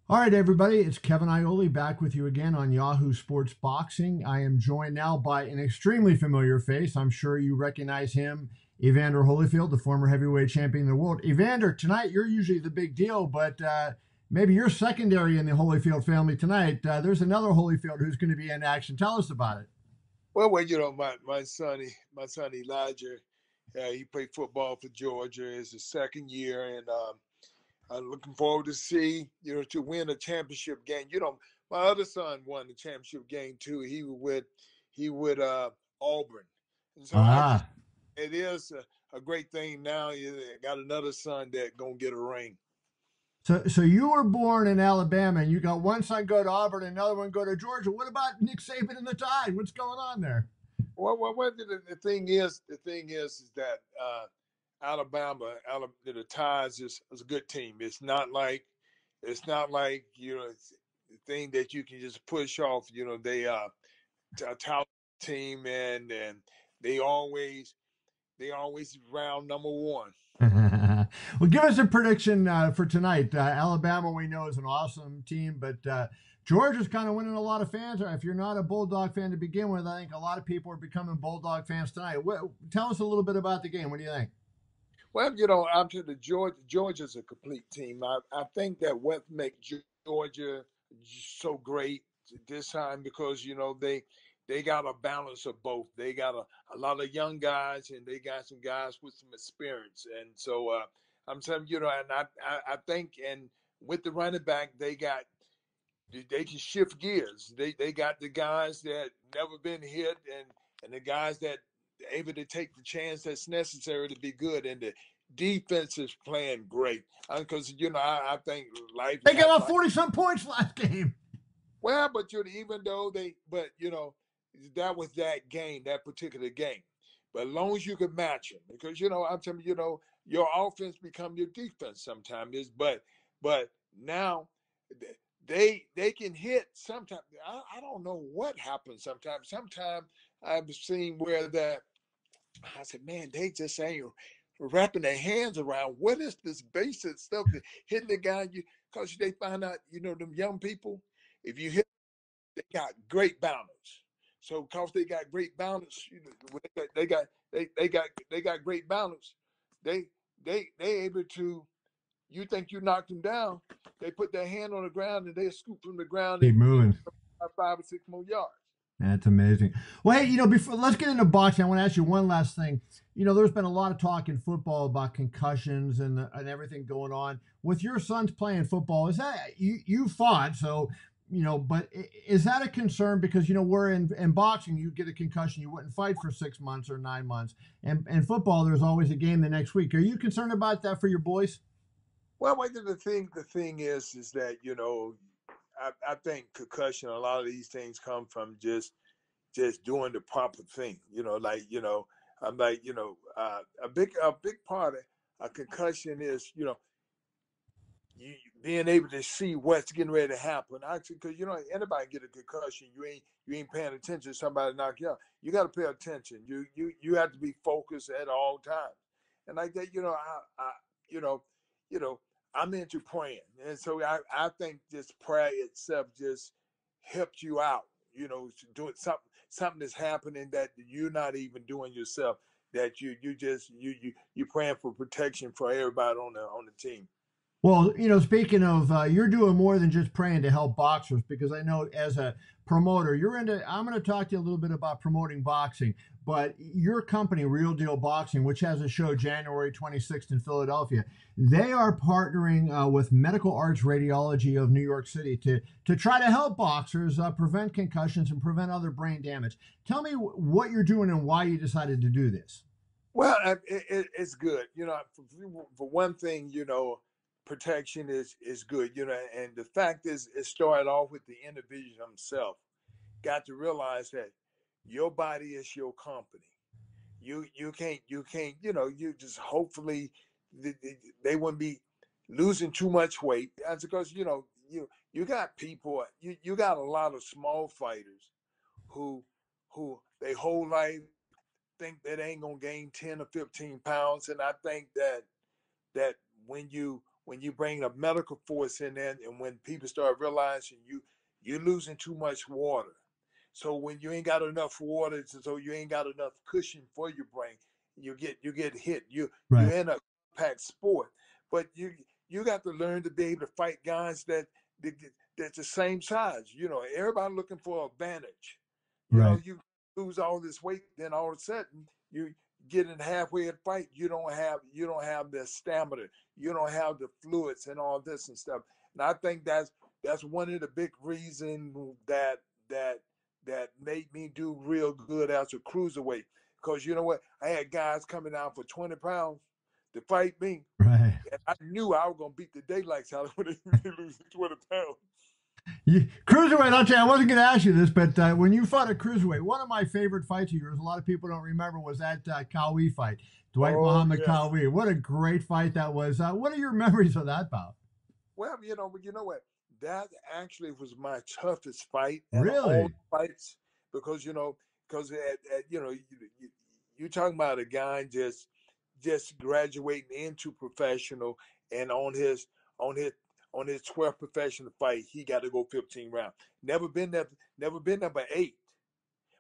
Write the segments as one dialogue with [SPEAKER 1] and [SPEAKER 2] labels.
[SPEAKER 1] All right, everybody, it's Kevin Iole back with you again on Yahoo Sports Boxing. I am joined now by an extremely familiar face. I'm sure you recognize him, Evander Holyfield, the former heavyweight champion of the world. Evander, tonight you're usually the big deal, but maybe you're secondary in the Holyfield family tonight. There's another Holyfield who's going to be in action. Tell us about it.
[SPEAKER 2] My son Elijah, he played football for Georgia. It's his second year, and I'm looking forward to see to win a championship game. My other son won the championship game too. He with Auburn, and so
[SPEAKER 1] Ah,
[SPEAKER 2] it is a great thing. Now you got another son that gonna get a ring.
[SPEAKER 1] so you were born in Alabama, and you got one son go to Auburn, and another one go to Georgia. What about Nick Saban and the Tide? What's going on there?
[SPEAKER 2] The thing is that the Tides is a good team. It's not like it's the thing that you can just push off. They a talent team, and they always they always round number one.
[SPEAKER 1] Well, give us a prediction for tonight. Alabama, we know, is an awesome team, but Georgia's kind of winning a lot of fans. If you're not a Bulldog fan to begin with, I think a lot of people are becoming Bulldog fans tonight. Tell us a little bit about the game. What do you think?
[SPEAKER 2] Well, after the Georgia's a complete team. I think that what makes Georgia so great this time because they got a balance of both. They got a lot of young guys and they got some guys with some experience. And so I'm telling you, and I think and with the running back they can shift gears. They got the guys that never been hit and the guys that able to take the chance that's necessary to be good. And the defense is playing great because I think life.
[SPEAKER 1] They got about 40 some points last game.
[SPEAKER 2] Well, but even though that was that game, that particular game. But as long as you can match them, because I'm telling you, your offense become your defense sometimes. But now they can hit sometimes. I don't know what happens sometimes. Sometimes I've seen where that I said, man, they just ain't wrapping their hands around what is this basic stuff that hitting the guy you because they find out, them young people, if you hit they got great balance. So because they got great balance, they got great balance. They they able to. You think you knocked them down? They put their hand on the ground and they scoop from the ground
[SPEAKER 1] Keep
[SPEAKER 2] and
[SPEAKER 1] moving.
[SPEAKER 2] 5 or 6 more yards.
[SPEAKER 1] That's amazing. Well, hey, before let's get into boxing, I want to ask you one last thing. There's been a lot of talk in football about concussions and everything going on. With your sons playing football, is that you fought so but is that a concern because we're in boxing, you get a concussion, you wouldn't fight for 6 months or 9 months, and in football, there's always a game the next week. Are you concerned about that for your boys?
[SPEAKER 2] Well, the thing is that I think concussion. A lot of these things come from just doing the proper thing. I'm like a big part of a concussion is you being able to see what's getting ready to happen. Actually, because anybody get a concussion, you ain't paying attention. Somebody knock you out. You got to pay attention. You have to be focused at all times. And like that, you know, you know, I'm into praying, and so I think this prayer itself just helps you out. Doing something that's happening that you're not even doing yourself. That you praying for protection for everybody on the team.
[SPEAKER 1] Well, speaking of, you're doing more than just praying to help boxers because I know as a promoter, you're into. I'm going to talk to you a little bit about promoting boxing, but your company, Real Deal Boxing, which has a show January 26th in Philadelphia, they are partnering with Medical Arts Radiology of New York City to try to help boxers prevent concussions and prevent other brain damage. Tell me what you're doing and why you decided to do this.
[SPEAKER 2] Well, it's good. For one thing, protection is good. And the fact is, it started off with the individual himself. Got to realize that your body is your company. You can't. You just hopefully they wouldn't be losing too much weight. That's because you got people. You got a lot of small fighters who they whole life think that they ain't gonna gain 10 or 15 pounds. And I think that when when you bring a medical force in there, and when people start realizing you're losing too much water. So when you ain't got enough water, so you ain't got enough cushion for your brain, you get hit. You
[SPEAKER 1] Right.
[SPEAKER 2] in a compact sport, but you got to learn to be able to fight guys that's the same size. Everybody looking for advantage.
[SPEAKER 1] Right.
[SPEAKER 2] You lose all this weight, then all of a sudden you get in halfway in fight. You don't have the stamina. You don't have the fluids and all this and stuff. And I think that's one of the big reasons that that made me do real good as a cruiserweight. Because you know what? I had guys coming out for 20 pounds to fight me.
[SPEAKER 1] Right.
[SPEAKER 2] And I knew I was going to beat the daylights out of when they lose 20 pounds.
[SPEAKER 1] Cruiserweight, I'll tell you, I wasn't going to ask you this, but when you fought at Cruiserweight, one of my favorite fights of yours, a lot of people don't remember, was that Cowie fight. Dwight Muhammad
[SPEAKER 2] yes.
[SPEAKER 1] Cowie. What a great fight that was. What are your memories of that bout?
[SPEAKER 2] Well, you know what? That actually was my toughest fight out of
[SPEAKER 1] Really?
[SPEAKER 2] all the fights because you're talking about a guy just graduating into professional, and on his 12th professional fight, he got to go 15 rounds. Never been number 8,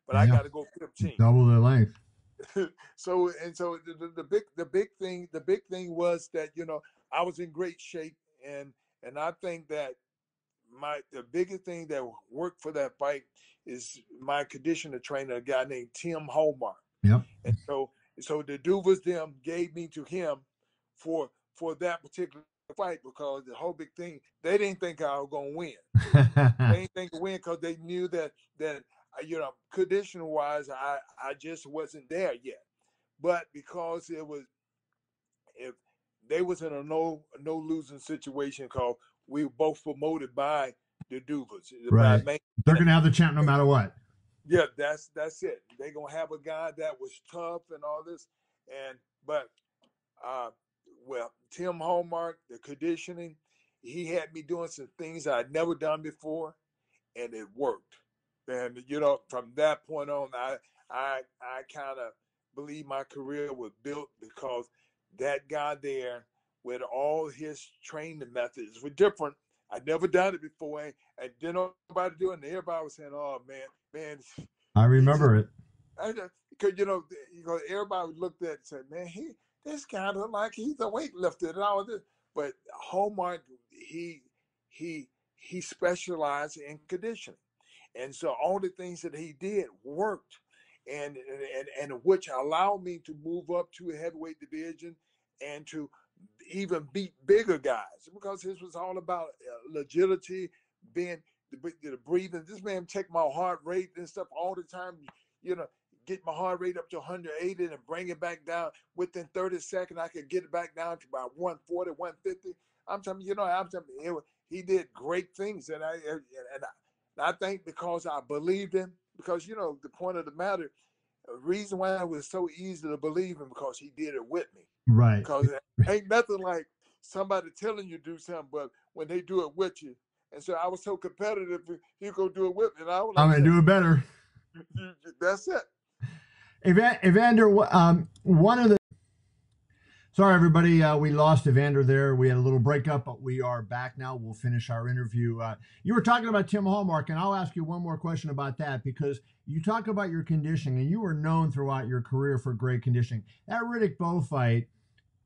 [SPEAKER 2] but I
[SPEAKER 1] Yeah.
[SPEAKER 2] got to go 15.
[SPEAKER 1] Double the length.
[SPEAKER 2] So the big thing was that I was in great shape, and I think that the biggest thing that worked for that fight is my conditioner trainer, a guy named Tim Hallmark.
[SPEAKER 1] Yep.
[SPEAKER 2] And so the Duvas them gave me to him for that particular fight, because the whole big thing, they didn't think I was gonna win. They didn't think to win because they knew that conditioner wise, I just wasn't there yet. But because if they was in a no losing situation, because we were both promoted by the Duvas.
[SPEAKER 1] Right.
[SPEAKER 2] By
[SPEAKER 1] They're going to have the champ no matter what.
[SPEAKER 2] Yeah, that's it. They're gonna have a guy that was tough and all this, but uh, well, Tim Hallmark, the conditioning, he had me doing some things I'd never done before, and it worked. And from that point on, I kind of believe my career was built because that guy there, with all his training methods, were different. I'd never done it before, and didn't nobody do it. And everybody was saying, "Oh man,
[SPEAKER 1] I
[SPEAKER 2] he just."
[SPEAKER 1] remember it.
[SPEAKER 2] Because everybody looked at it and said, "Man, this guy look like he's a weightlifter and all this." But Hallmark, he specialized in conditioning, and so all the things that he did worked, and which allowed me to move up to a heavyweight division and to even beat bigger guys, because this was all about agility, being the breathing. This man checked my heart rate and stuff all the time. You know, get my heart rate up to 180 and bring it back down within 30 seconds. I could get it back down to about 140, 150. I'm telling you, he did great things, and I think because I believed him, because the point of the matter, the reason why it was so easy to believe him, because he did it with me.
[SPEAKER 1] Right.
[SPEAKER 2] Because ain't nothing like somebody telling you to do something, but when they do it with you. And so I was so competitive, he go do it with me, and I was like,
[SPEAKER 1] I'm going to do it better.
[SPEAKER 2] That's it.
[SPEAKER 1] Evander, one of the sorry, everybody, we lost Evander there. We had a little breakup, but we are back now. We'll finish our interview. You were talking about Tim Hallmark, and I'll ask you one more question about that, because you talk about your conditioning, and you were known throughout your career for great conditioning. That Riddick Bowe fight,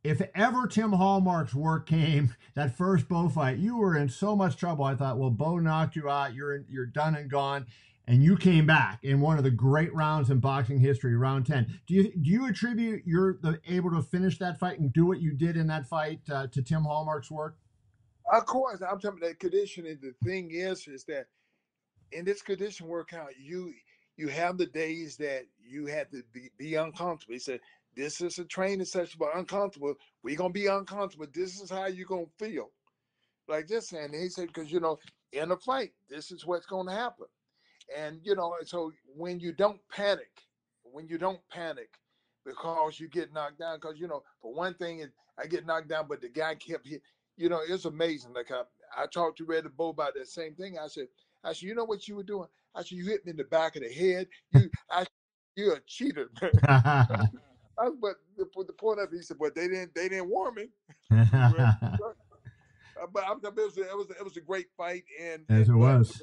[SPEAKER 1] if ever Tim Hallmark's work came, that first Bowe fight, you were in so much trouble. I thought, well, Bowe knocked you out. You're done and gone. And you came back in one of the great rounds in boxing history, round 10. Do you attribute able to finish that fight and do what you did in that fight to Tim Hallmark's work?
[SPEAKER 2] Of course, I'm talking about that conditioning. The thing is that in this condition workout, you have the days that you had to be uncomfortable. He said, this is a training session, but uncomfortable. We're going to be uncomfortable. This is how you're going to feel. Like this. And he said, because, in a fight, this is what's going to happen. And, so when you don't panic because you get knocked down, because, for one thing, I get knocked down, but the guy kept hit. It's amazing. Like I talked to Riddick Bowe about that same thing. I said, you know what you were doing? I said, you hit me in the back of the head. You're a cheater, man. But the point of it, he said, but they didn't warn me. But it was a great fight,
[SPEAKER 1] As it
[SPEAKER 2] but
[SPEAKER 1] was.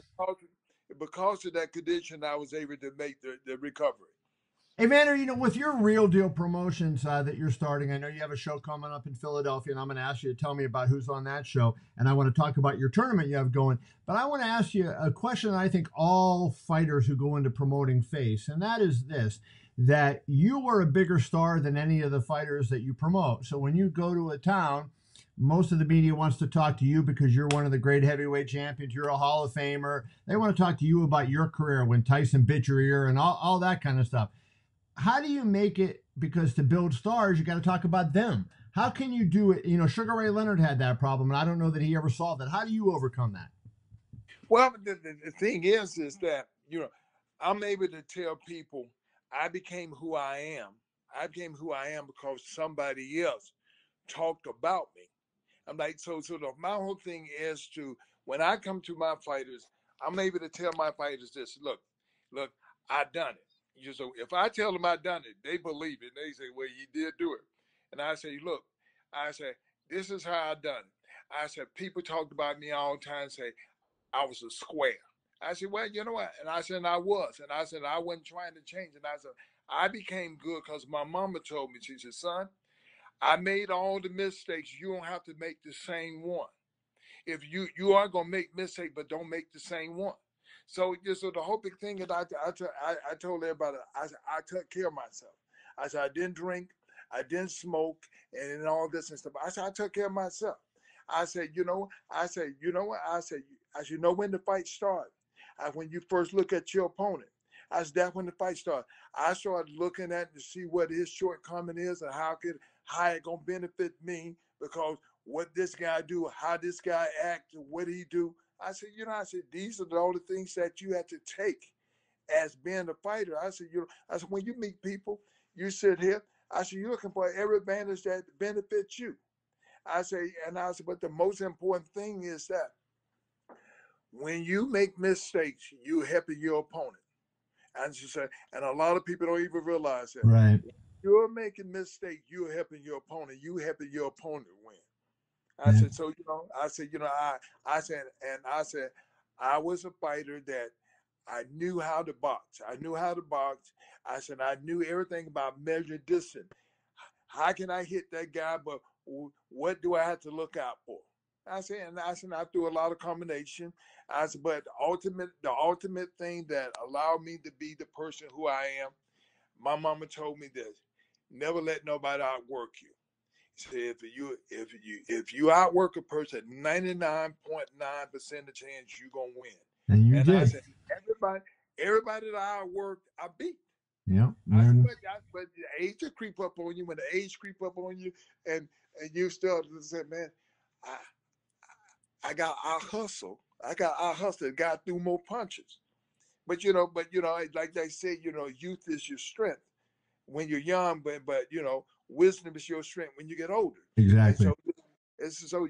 [SPEAKER 2] because of that condition, I was able to make the recovery.
[SPEAKER 1] Evander, with your Real Deal Promotions that you're starting, I know you have a show coming up in Philadelphia, and I'm going to ask you to tell me about who's on that show, and I want to talk about your tournament you have going. But I want to ask you a question that I think all fighters who go into promoting face, and that is this, that you are a bigger star than any of the fighters that you promote. So when you go to a town, most of the media wants to talk to you because you're one of the great heavyweight champions. You're a Hall of Famer. They want to talk to you about your career when Tyson bit your ear and all that kind of stuff. How do you make it? Because to build stars, you got to talk about them. How can you do it? Sugar Ray Leonard had that problem, and I don't know that he ever solved it. How do you overcome that?
[SPEAKER 2] Well, the thing is that I'm able to tell people I became who I am. I became who I am because somebody else talked about me. I'm like, my whole thing is when I come to my fighters, I'm able to tell my fighters this: look, I done it. So if I tell them I done it, they believe it. They say, well, you did do it. And I say, look, I say, this is how I done it. I said, people talked about me all the time, say I was a square. I said, well, you know what? And I said, I was. And I said, I wasn't trying to change. And I said, I became good because my mama told me, she said, son, I made all the mistakes. You don't have to make the same one. If you are gonna make mistakes, but don't make the same one. So the whole big thing is I told everybody I took care of myself. I said I didn't drink, I didn't smoke, and all this and stuff. I said I took care of myself. I said you know what I said when the fight started. When you first look at your opponent. I said that's when the fight started. I started looking at to see what his shortcoming is and how it gonna benefit me because what this guy do, how this guy act, what he do. I said, these are the only things that you have to take as being a fighter. I said, when you meet people, you sit here. I said, you're looking for every advantage that benefits you. I say, but the most important thing is that when you make mistakes, you helping your opponent. And she said, and a lot of people don't even realize that.
[SPEAKER 1] Right.
[SPEAKER 2] When you're making mistakes, you're helping your opponent. You helping your opponent win. I
[SPEAKER 1] Yeah.
[SPEAKER 2] said, I said, I was a fighter that I knew how to box. I knew how to box. I said, I knew everything about measuring distance. How can I hit that guy? But what do I have to look out for? I said, I threw a lot of combination. I said, but the ultimate thing that allowed me to be the person who I am, my mama told me this: never let nobody outwork you. Say if you outwork a person, 99.9% of chance you're gonna win.
[SPEAKER 1] And you
[SPEAKER 2] And I
[SPEAKER 1] did.
[SPEAKER 2] said everybody that I outworked, I beat.
[SPEAKER 1] Yep.
[SPEAKER 2] I said,
[SPEAKER 1] And
[SPEAKER 2] but the age will creep up on you. When the age creep up on you, and you still say, man, I I hustle. I hustled. Got through more punches. But like they say, youth is your strength when you're young, but wisdom is your strength when you get older. And
[SPEAKER 1] exactly.
[SPEAKER 2] so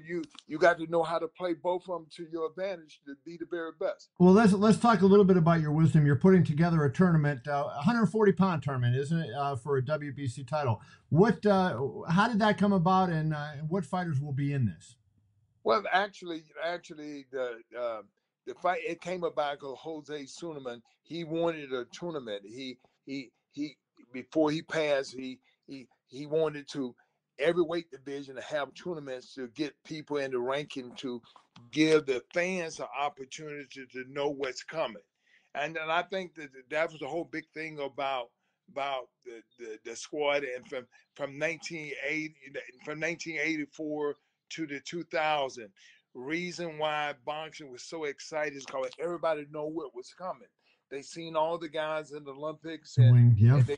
[SPEAKER 2] you got to know how to play both of them to your advantage to be the very best.
[SPEAKER 1] Well, let's talk a little bit about your wisdom. You're putting together a tournament, 140-pound tournament, isn't it, for a WBC title? How did that come about, and what fighters will be in this?
[SPEAKER 2] Well, actually, the fight it came about because Jose Suleiman he wanted a tournament. He before he passed he wanted to every weight division to have tournaments to get people in the ranking to give the fans an opportunity to know what's coming. And I think that was the whole big thing about the squad and from 1980 from 1984 to the 2000. Reason why boxing was so excited is because everybody know what was coming. They seen all the guys in the Olympics
[SPEAKER 1] Doing, yeah.
[SPEAKER 2] and they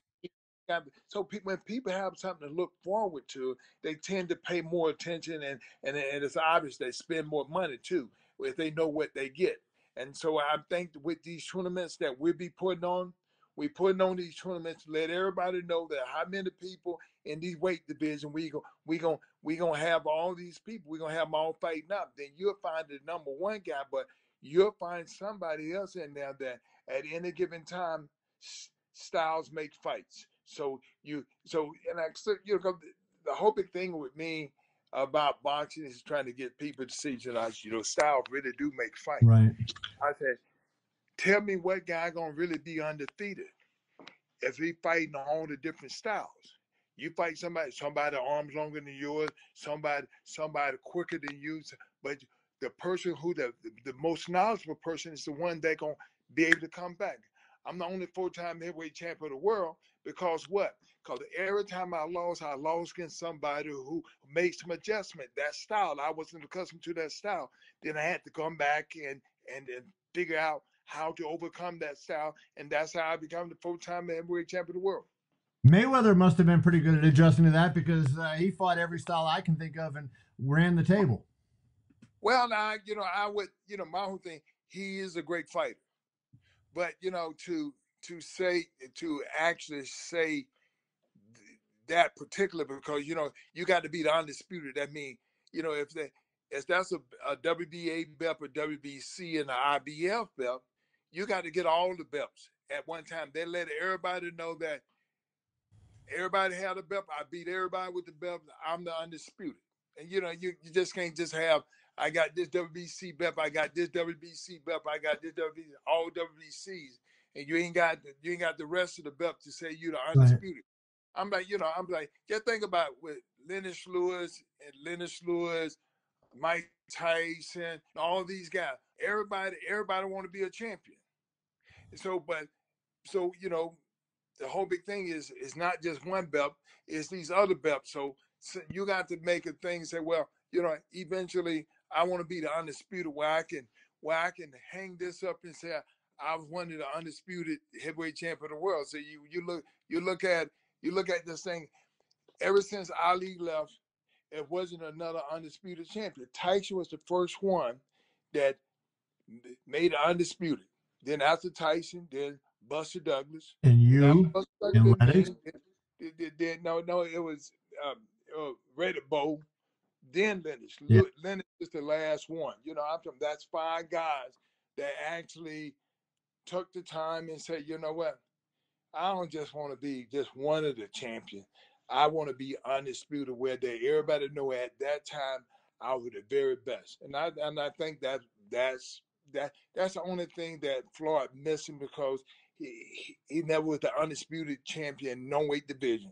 [SPEAKER 2] so when people have something to look forward to, they tend to pay more attention and it's obvious they spend more money too if they know what they get. And so I think with these tournaments that we'll be putting on, we putting on these tournaments to let everybody know that how many people in these weight division we gonna have all these people. We're gonna have them all fighting up. Then you'll find the number one guy, but you'll find somebody else in there that at any given time styles make fights. So the whole big thing with me, about boxing is trying to get people to see, style really do make fight.
[SPEAKER 1] Right.
[SPEAKER 2] I said, tell me what guy gonna really be undefeated if he fighting all the different styles. You fight somebody arms longer than yours, somebody quicker than you, but the person who the most knowledgeable person is the one that gonna be able to come back. I'm the only 4-time heavyweight champion of the world because what? Because every time I lost against somebody who made some adjustment. That style, I wasn't accustomed to that style. Then I had to come back and figure out how to overcome that style, and that's how I became the 4-time heavyweight champion of the world.
[SPEAKER 1] Mayweather must have been pretty good at adjusting to that because he fought every style I can think of and ran the table.
[SPEAKER 2] Well, I would, my whole thing, he is a great fighter. But, to actually say that particular, because, you got to be the undisputed. That means, if that's a WBA belt or WBC and an IBF belt, you got to get all the belts at one time. They let everybody know that everybody had a belt. I beat everybody with the belt. I'm the undisputed. And, you just can't just have, I got this WBC belt, I got this WBC belt, I got this WBC, all WBCs, and you ain't got the rest of the belt to say you're the undisputed. Right. I'm like, just think about with Lennox Lewis, Mike Tyson, all these guys. Everybody want to be a champion. So, the whole big thing is not just one belt, it's these other belts. So you got to make a thing say, well, eventually I want to be the undisputed where I can hang this up and say I was one of the undisputed heavyweight champion of the world. So you look at this thing. Ever since Ali left, it wasn't another undisputed champion. Tyson was the first one that made it undisputed. Then after Tyson, then Buster Douglas.
[SPEAKER 1] And you and Lennox?
[SPEAKER 2] No, it was Red Bull. Then Lennox.
[SPEAKER 1] Yeah.
[SPEAKER 2] Lennox is the last one. That's 5 guys that actually took the time and said, you know what? I don't just want to be just one of the champions. I want to be undisputed where everybody know at that time I was the very best. And I think that's the only thing that Floyd missing because he never was the undisputed champion, no weight division.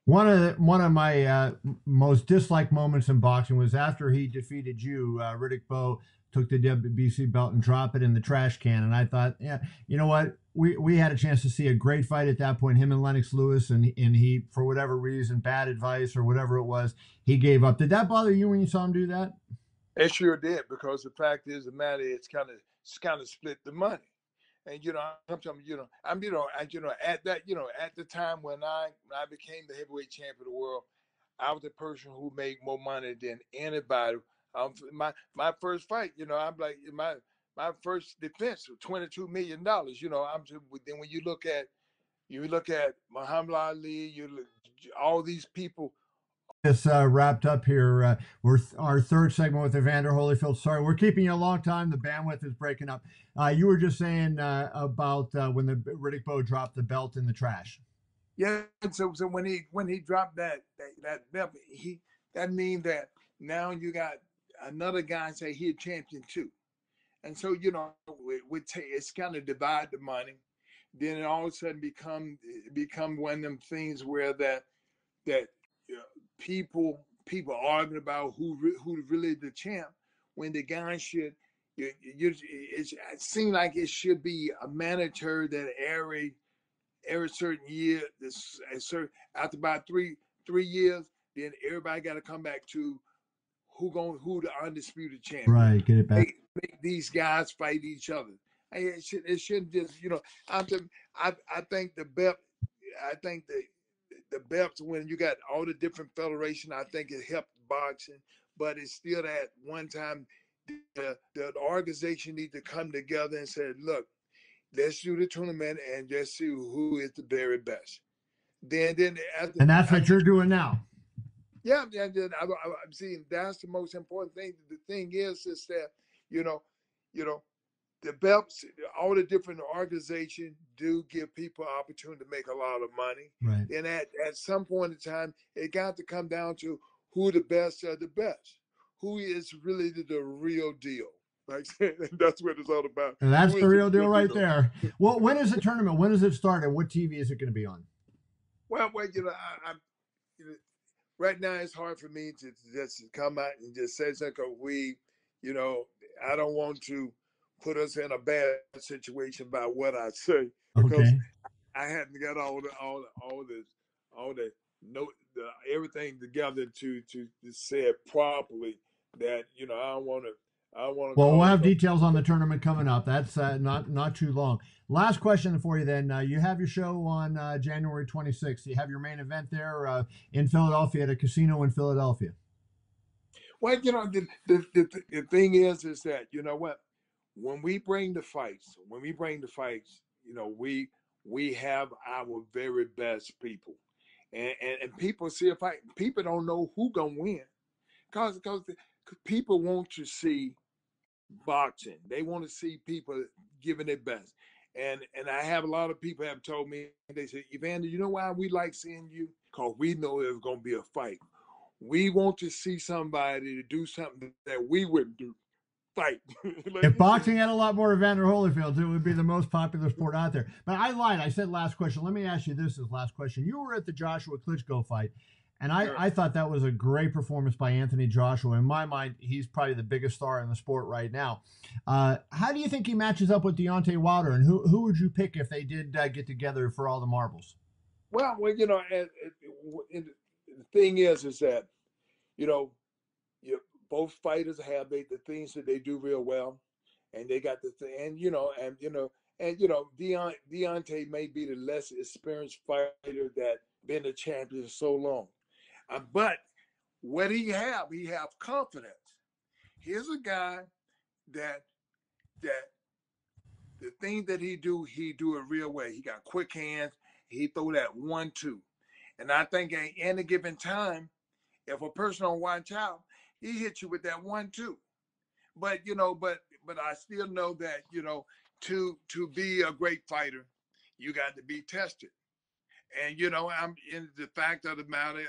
[SPEAKER 1] One of my most disliked moments in boxing was after he defeated you. Riddick Bowe took the WBC belt and dropped it in the trash can, and I thought, yeah, you know what? We had a chance to see a great fight at that point. Him and Lennox Lewis, and he, for whatever reason, bad advice or whatever it was, he gave up. Did that bother you when you saw him do that?
[SPEAKER 2] It sure did, because the fact is, the matter it's kind of split the money. And sometimes at the time when I became the heavyweight champion of the world, I was the person who made more money than anybody. My first fight, I'm like my first defense was $22 million. Then when you look at Muhammad Ali, all these people.
[SPEAKER 1] This wrapped up here. We're our third segment with Evander Holyfield. Sorry, we're keeping you a long time. The bandwidth is breaking up. You were just saying about when the Riddick Bowe dropped the belt in the trash.
[SPEAKER 2] Yeah, so when he dropped that belt, that means that now you got another guy say he a champion too, and so it's kind of divide the money. Then it all of a sudden become one of them things where that people arguing about who really the champ, when the guy should it seems like it should be a mandatory that every certain year, after about three years, then everybody got to come back to who the undisputed champion.
[SPEAKER 1] Right, get it back.
[SPEAKER 2] Make these guys fight each other. It shouldn't just I think the belt. I think the belts, when you got all the different federations, I think it helped boxing, but it's still at one time the organization need to come together and say, look, let's do the tournament and just see who is the very best. Then
[SPEAKER 1] and that's what you're doing now.
[SPEAKER 2] Yeah, I'm seeing that's the most important thing. The thing is that the belts, all the different organizations do give people an opportunity to make a lot of money.
[SPEAKER 1] Right.
[SPEAKER 2] And at some point in time, it got to come down to who the best are the best, who is really the real deal. Like that's what it's all about.
[SPEAKER 1] And that's
[SPEAKER 2] Who
[SPEAKER 1] the
[SPEAKER 2] is the
[SPEAKER 1] real deal
[SPEAKER 2] real
[SPEAKER 1] right
[SPEAKER 2] deal?
[SPEAKER 1] there. Well, when is the tournament? When does it start? And what TV is it going to be on?
[SPEAKER 2] Well, you know, right now it's hard for me to just come out and just say something. 'Cause you know, I don't want to put us in a bad situation by what I say because
[SPEAKER 1] Okay.
[SPEAKER 2] I hadn't got all the note everything together to say it properly. That I don't want to
[SPEAKER 1] Well, we'll
[SPEAKER 2] cause
[SPEAKER 1] have
[SPEAKER 2] no.
[SPEAKER 1] details on the tournament coming up. That's not too long. Last question for you then. You have your show on January 26th. You have your main event there in Philadelphia at a casino in Philadelphia.
[SPEAKER 2] Well, the thing is that you know what, when we bring the fights, we have our very best people, and people see a fight. People don't know who gonna win, because people want to see boxing. They want to see people giving their best. And I have a lot of people have told me, they say, Evander, you know why we like seeing you? Because we know there's going to be a fight. We want to see somebody to do something that we wouldn't do. Fight. Like
[SPEAKER 1] If
[SPEAKER 2] you said.
[SPEAKER 1] boxing had a lot more Evander Holyfields, it would be the most popular sport out there. But I lied. I said last question. Let me ask you this as last question. You were at the Joshua Klitschko fight, and I thought that was a great performance by Anthony Joshua. In my mind, he's probably the biggest star in the sport right now. How do you think he matches up with Deontay Wilder, and who would you pick if they did get together for all the marbles?
[SPEAKER 2] Well, and the thing is that, you know, you, both fighters have the things that they do real well, and they got the thing, Deontay may be the less experienced fighter that been a champion so long, but what he have confidence. Here's a guy that that the thing that he do it real way. He got quick hands. He throw that 1-2, and I think at any given time, if a person don't watch out, he hit you with that 1-2. But I still know that to be a great fighter, you got to be tested. And I'm in the fact of the matter.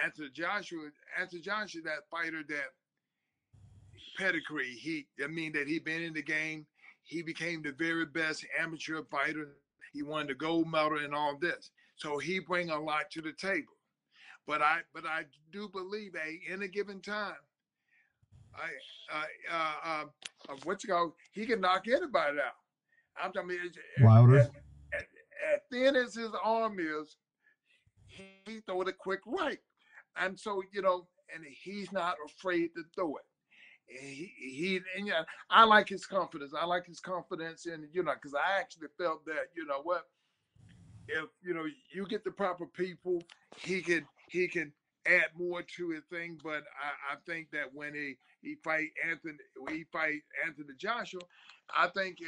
[SPEAKER 2] Anthony Joshua, that fighter that pedigree. That he been in the game. He became the very best amateur fighter. He won the gold medal and all this. So he bring a lot to the table. But I do believe at any given time, what's it called? He can knock anybody out. I'm talking
[SPEAKER 1] Wilder.
[SPEAKER 2] as thin as his arm is, he throw it a quick right, and so and he's not afraid to throw it. I like his confidence. I like his confidence in because I actually felt that if you get the proper people, he can add more to his thing. But I think that when he fight Anthony Joshua, I think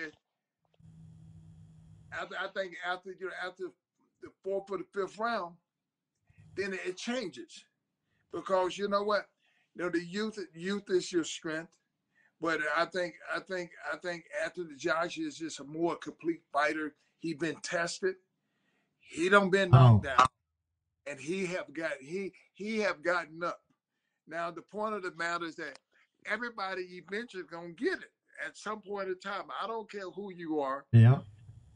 [SPEAKER 2] after the fourth or the fifth round, then it changes because you know what, the youth is your strength. But I think Anthony Joshua is just a more complete fighter. He been tested. He don't been knocked down, and he have gotten up. Now the point of the matter is that everybody eventually gonna get it at some point in time. I don't care who you are.
[SPEAKER 1] Yeah.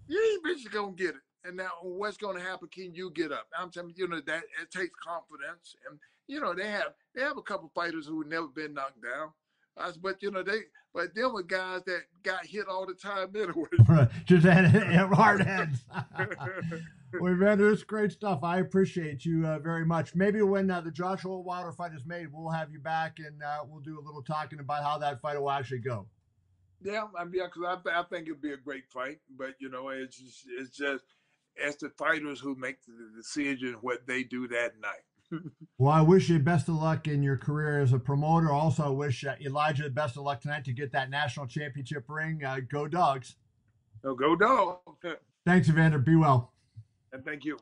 [SPEAKER 2] You eventually gonna get it. And now what's gonna happen? Can you get up? I'm telling you, that it takes confidence. And they have a couple fighters who never been knocked down. But them were guys that got hit all the time anyway.
[SPEAKER 1] Right. Just had hard heads. Well, Evander, it's great stuff. I appreciate you very much. Maybe when the Joshua Wilder fight is made, we'll have you back and we'll do a little talking about how that fight will actually go.
[SPEAKER 2] Yeah, because I think it'd be a great fight. But it's just as the fighters who make the decision what they do that night.
[SPEAKER 1] Well, I wish you best of luck in your career as a promoter. Also, I wish Elijah the best of luck tonight to get that national championship ring. Go Dogs.
[SPEAKER 2] Oh, go Dogs.
[SPEAKER 1] Thanks, Evander. Be well.
[SPEAKER 2] And thank you.